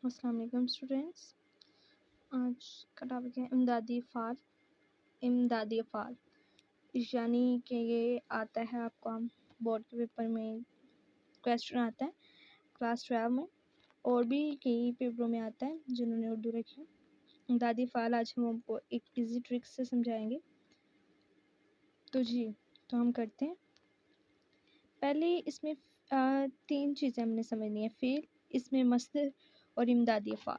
السلام علیکم اسٹوڈینٹس. آج کا ٹاپک ہے امدادی افعال. امدادی افعال یعنی کہ یہ آتا ہے آپ کو بورڈ کے پیپر میں کویسچن آتا ہے کلاس 12 میں، اور بھی کئی پیپروں میں آتا ہے جنہوں نے اردو رکھی ہے. امدادی افعال آج ہم آپ کو ایک ایزی ٹرک سے سمجھائیں گے. تو ہم کرتے ہیں. پہلے اس میں 3 چیزیں ہم نے سمجھنی ہے: فعل، اس میں مصدر اور امدادی افعال.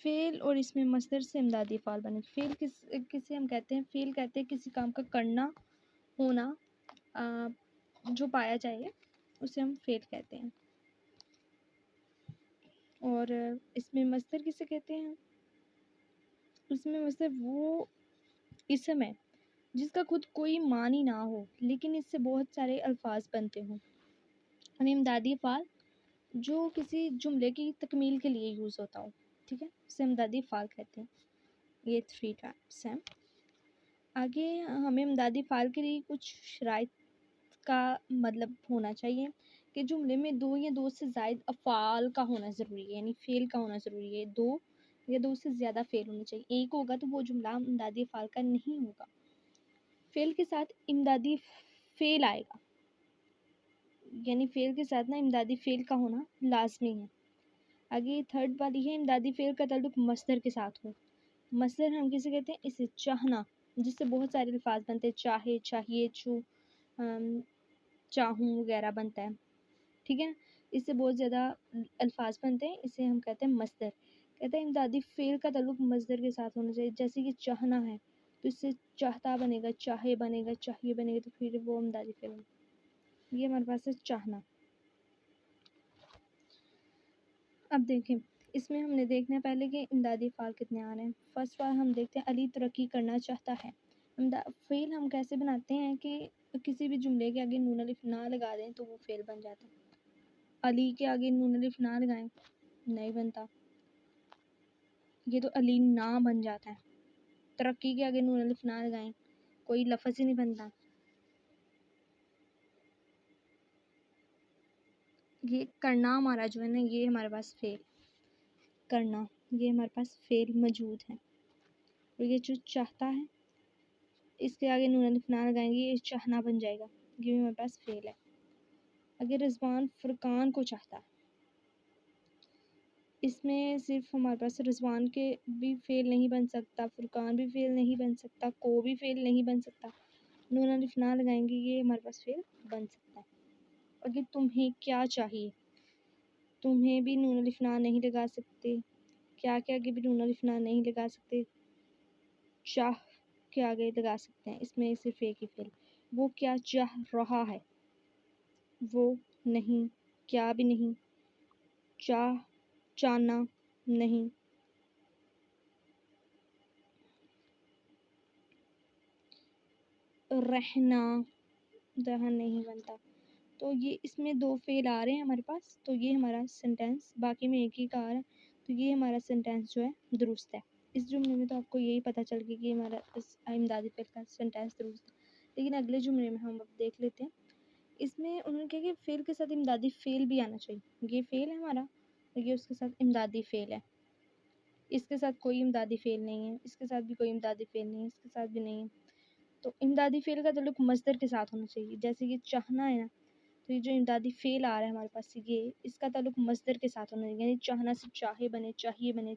فعل اور اس میں مصدر سے امدادی افعال بنے. فعل کسے ہم کہتے ہیں؟ فعل کہتے ہیں کسی کام کا کرنا، ہونا، جو پایا جائے اسے ہم فعل کہتے ہیں. اور اس میں مصدر کسے کہتے ہیں؟ اس میں مصدر وہ اسم ہے جس کا خود کوئی معنی نہ ہو لیکن اس سے بہت سارے الفاظ بنتے ہوں. اور امدادی افعال جو کسی جملے کی تکمیل کے لیے یوز ہوتا ہو، ٹھیک ہے، اسے امدادی افعال کہتے ہیں. یہ 3 ٹائپس ہیں. آگے ہمیں امدادی افعال کے لیے کچھ شرائط کا مطلب ہونا چاہیے کہ جملے میں 2 یا 2 سے زائد افعال کا ہونا ضروری ہے، یعنی فعل کا ہونا ضروری ہے. 2 یا 2 سے زیادہ فعل ہونے چاہیے. ایک ہوگا تو وہ جملہ امدادی افعال کا نہیں ہوگا. فعل کے ساتھ امدادی فعل آئے گا، یعنی فعل کے ساتھ امدادی فعل کا ہونا لازمی ہے. آگے 3rd والی ہے امدادی فعل کا تعلق مصدر کے ساتھ ہو. مصدر ہم کسے کہتے ہیں؟ اسے چاہنا، جس سے بہت سارے الفاظ بنتے ہیں، چاہے، چاہیے، چاہوں وغیرہ بنتا ہے، ٹھیک ہے. اس سے بہت زیادہ الفاظ بنتے ہیں، اسے ہم کہتے ہیں مصدر. کہتے ہیں امدادی فعل کا تعلق مصدر کے ساتھ ہونا چاہیے. جیسے کہ چاہنا ہے تو اس سے چاہتا بنے گا، چاہے بنے گا، چاہیے بنے گا، تو پھر وہ امدادی فعل ہے. یہ ہمارے پاس ہے چاہنا. اب دیکھیں اس میں ہم نے دیکھنا ہے پہلے کہ امدادی افعال کتنے آ رہے ہیں. فرسٹ وار ہم دیکھتے ہیں علی ترقی کرنا چاہتا ہے. فعل ہم کیسے بناتے ہیں کہ کسی بھی جملے کے آگے نون الف نہ لگا دیں تو وہ فعل بن جاتا ہے. علی کے آگے نون الف نہ لگائیں نہیں بنتا، یہ تو علی نہ بن جاتا ہے. ترقی کے آگے نون الف نہ لگائیں کوئی لفظ ہی نہیں بنتا. یہ کرنا ہمارا جو ہے نا، یہ ہمارے پاس فعل کرنا، یہ ہمارے پاس فعل موجود ہے. اور یہ جو چاہتا ہے اس کے آگے نون الف نہ لگائیں گے، یہ چاہنا بن جائے گا، یہ بھی ہمارے پاس فعل ہے. اگر رضوان فرقان کو چاہتا ہے، اس میں صرف ہمارے پاس رضوان کے بھی فعل نہیں بن سکتا، فرقان بھی فعل نہیں بن سکتا، کو بھی فعل نہیں بن سکتا. نون الف نہ لگائیں گے یہ ہمارے پاس فعل بن سکتا ہے. اگر تمہیں کیا چاہیے، تمہیں بھی نون الف نہ نہیں لگا سکتے، کیا کے آگے بھی نون الف نہ نہیں لگا سکتے، چاہ کے آگے لگا سکتے ہیں. اس میں صرف ایک ہی فعل. وہ کیا چاہ رہا ہے، وہ نہیں، کیا بھی نہیں، چاہنا نہیں. رہنا دہن نہیں بنتا. تو یہ اس میں 2 فعل آ رہے ہیں ہمارے پاس، تو یہ ہمارا سینٹینس، باقی میں ایک ہی کا آ رہا ہے، تو یہ ہمارا سینٹینس جو ہے درست ہے. اس جملے میں تو آپ کو یہی پتہ چل گیا کہ ہمارا امدادی فعل کا سینٹینس درست ہے. لیکن اگلے جملے میں ہم اب دیکھ لیتے ہیں. اس میں انہوں نے کہا کہ فعل کے ساتھ امدادی فعل بھی آنا چاہیے. یہ فعل ہے ہمارا اور یہ اس کے ساتھ امدادی فعل ہے. اس کے ساتھ کوئی امدادی فعل نہیں ہے، اس کے ساتھ بھی کوئی امدادی فعل نہیں ہے، اس کے ساتھ بھی نہیں ہے. تو امدادی فعل کا تعلق مصدر کے ساتھ ہونا چاہیے. جیسے کہ چاہنا ہے نا، تو یہ جو امدادی فعل آ رہا ہے ہمارے پاس، یہ اس کا تعلق مصدر کے ساتھ ہونا چاہیے. یعنی چاہنا سے چاہے بنے، چاہیے بنے،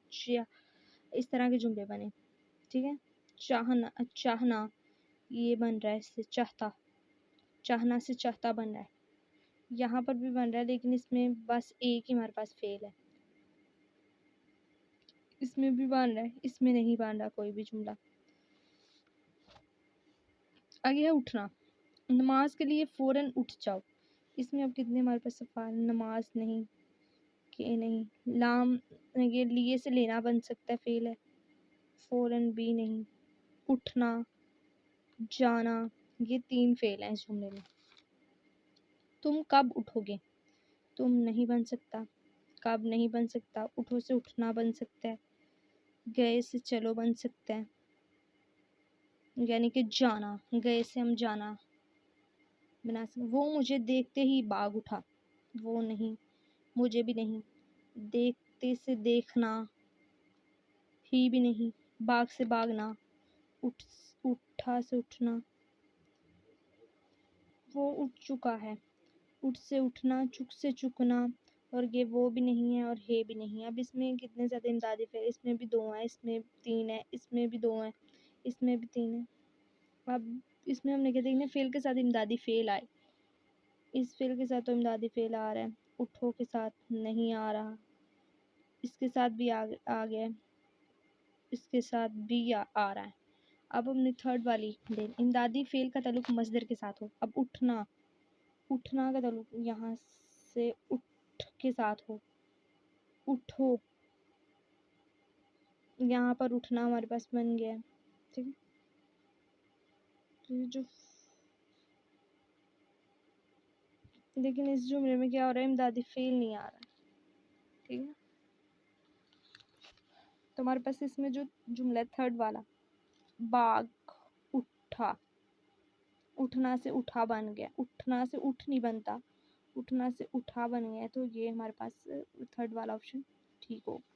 اس طرح کے جملے بنے، ٹھیک ہے. چاہنا یہ بن رہا ہے اس سے چاہتا، چاہنا سے چاہتا بن رہا ہے، یہاں پر بھی بن رہا ہے، لیکن اس میں بس ایک ہی ہمارے پاس فعل ہے. اس میں بھی بن رہا ہے، اس میں نہیں بن رہا کوئی بھی جملہ. آگے ہے اٹھنا. نماز کے لیے فوراً اٹھ جاؤ. اس میں اب کتنے ہمارے پاس افعال؟ نماز نہیں، کہ نہیں، لام یہ لیے سے لینا بن سکتا ہے، فعل ہے. فوراً بھی نہیں، اٹھنا، جانا، یہ 3 فعل ہیں اس جملے میں. تم کب اٹھو گے، تم نہیں بن سکتا، کب نہیں بن سکتا، اٹھو سے اٹھنا بن سکتا ہے، گئے سے چلو بن سکتا ہے، یعنی کہ جانا، گئے سے ہم جانا بنا سکتے. وہ مجھے دیکھتے ہی باگ اٹھا، وہ نہیں، مجھے بھی نہیں، دیکھتے سے دیکھنا ہی بھی نہیں، باغ سے بھاگنا، اٹھا سے اٹھنا، وہ اٹھ چکا ہے، اٹھ سے اٹھنا، چک سے چکنا، اور یہ وہ بھی نہیں ہے اور ہے بھی نہیں ہے۔ اب اس میں کتنے زیادہ امدادی فعل، اس میں بھی 2 ہیں، اس میں 3 ہیں، اس میں بھی 2 ہیں، اس میں بھی 3 ہیں۔ اب اس میں ہم نے کیا دیکھنا، فعل کے ساتھ امدادی فعل آئے، اس فعل کے ساتھ تو امدادی فعل آ رہا ہے، اٹھو کے ساتھ نہیں آ رہا، اس کے ساتھ بھی آ گیا، اس کے ساتھ بھی آ رہا ہے۔ اب ہم نے تھرڈ والی دین، امدادی فعل کا تعلق مصدر کے ساتھ ہو۔ اب اٹھنا، اٹھنا کا تعلق یہاں سے اٹھ کے ساتھ ہو، اٹھو، یہاں پر اٹھنا ہمارے پاس بن گیا، ٹھیک ہے۔ تو جو لیکن اس جملے میں کیا ہو رہا ہے، امدادی فعل نہیں آ رہا، ٹھیک ہے۔ تو ہمارے پاس اس میں جو جملہ ہے تھرڈ والا، باغ، اٹھا، اٹھنا سے اٹھا بن گیا، اٹھنا سے اٹھ نہیں بنتا، اٹھنا سے اٹھا بن گیا، تو یہ ہمارے پاس تھرڈ والا آپشن ٹھیک ہوگا۔